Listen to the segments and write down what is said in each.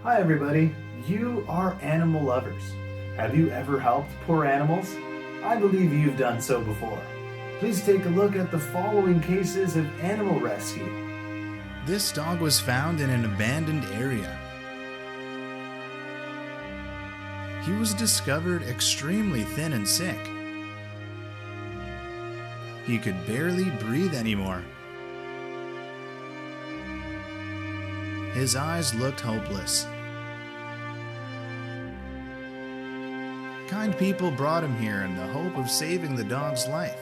Hi everybody, you are animal lovers. Have you ever helped poor animals? I believe you've done so before. Please take a look at the following cases of animal rescue. This dog was found in an abandoned area. He was discovered extremely thin and sick. He could barely breathe anymore. His eyes looked hopeless. Kind people brought him here in the hope of saving the dog's life.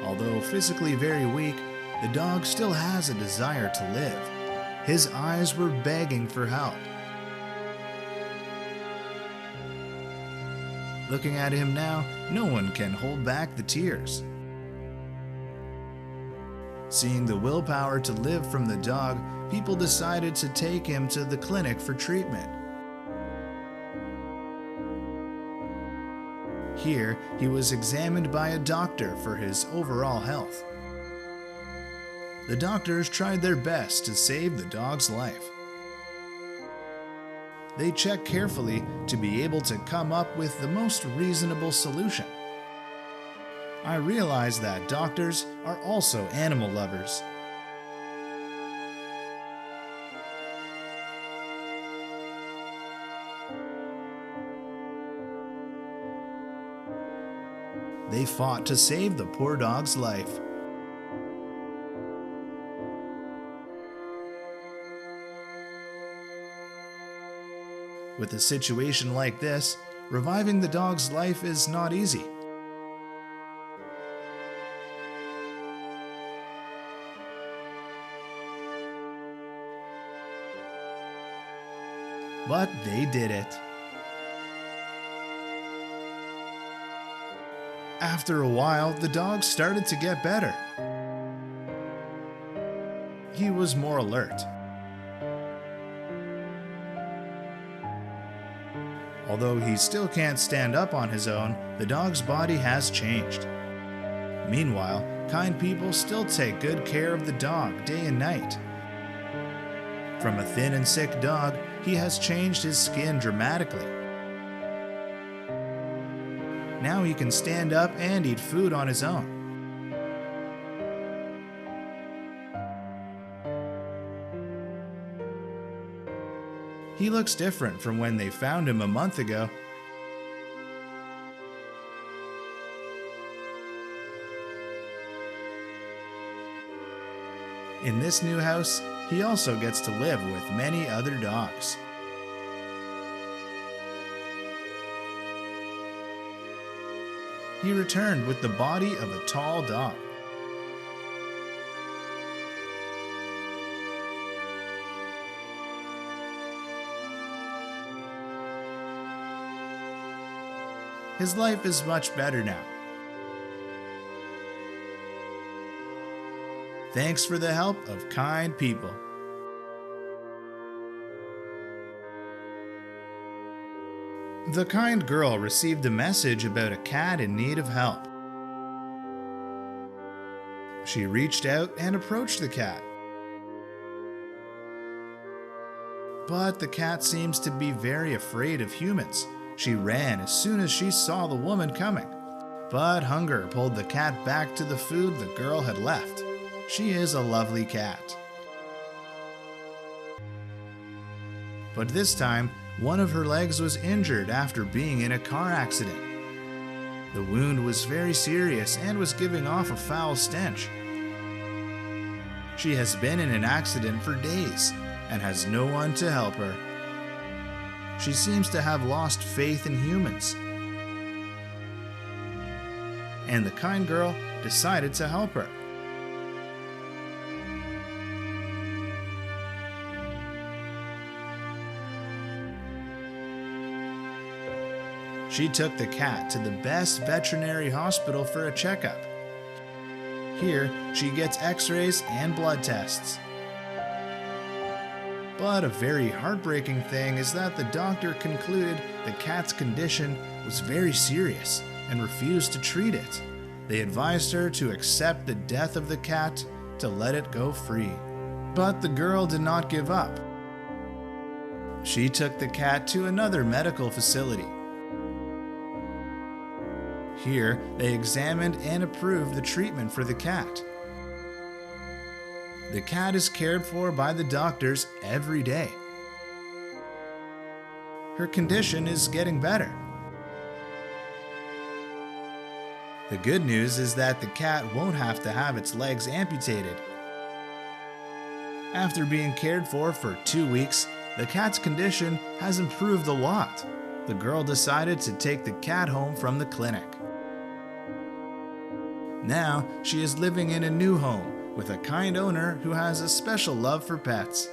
Although physically very weak, the dog still has a desire to live. His eyes were begging for help. Looking at him now, no one can hold back the tears. Seeing the willpower to live from the dog, people decided to take him to the clinic for treatment. Here, he was examined by a doctor for his overall health. The doctors tried their best to save the dog's life. They checked carefully to be able to come up with the most reasonable solution. I realize that doctors are also animal lovers. They fought to save the poor dog's life. With a situation like this, reviving the dog's life is not easy. But they did it. After a while, the dog started to get better. He was more alert. Although he still can't stand up on his own, the dog's body has changed. Meanwhile, kind people still take good care of the dog day and night. From a thin and sick dog, he has changed his skin dramatically. Now he can stand up and eat food on his own. He looks different from when they found him a month ago. In this new house, he also gets to live with many other dogs. He returned with the body of a tall dog. His life is much better now. Thanks for the help of kind people. The kind girl received a message about a cat in need of help. She reached out and approached the cat. But the cat seems to be very afraid of humans. She ran as soon as she saw the woman coming. But hunger pulled the cat back to the food the girl had left. She is a lovely cat. But this time, one of her legs was injured after being in a car accident. The wound was very serious and was giving off a foul stench. She has been in an accident for days and has no one to help her. She seems to have lost faith in humans. And the kind girl decided to help her. She took the cat to the best veterinary hospital for a checkup. Here, she gets x-rays and blood tests. But a very heartbreaking thing is that the doctor concluded the cat's condition was very serious and refused to treat it. They advised her to accept the death of the cat to let it go free. But the girl did not give up. She took the cat to another medical facility. Here, they examined and approved the treatment for the cat. The cat is cared for by the doctors every day. Her condition is getting better. The good news is that the cat won't have to have its legs amputated. After being cared for 2 weeks, the cat's condition has improved a lot. The girl decided to take the cat home from the clinic. Now, she is living in a new home with a kind owner who has a special love for pets.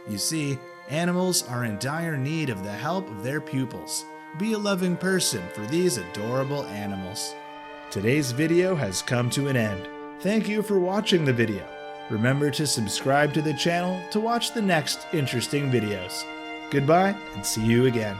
You see, animals are in dire need of the help of their pupils. Be a loving person for these adorable animals. Today's video has come to an end. Thank you for watching the video. Remember to subscribe to the channel to watch the next interesting videos. Goodbye and see you again.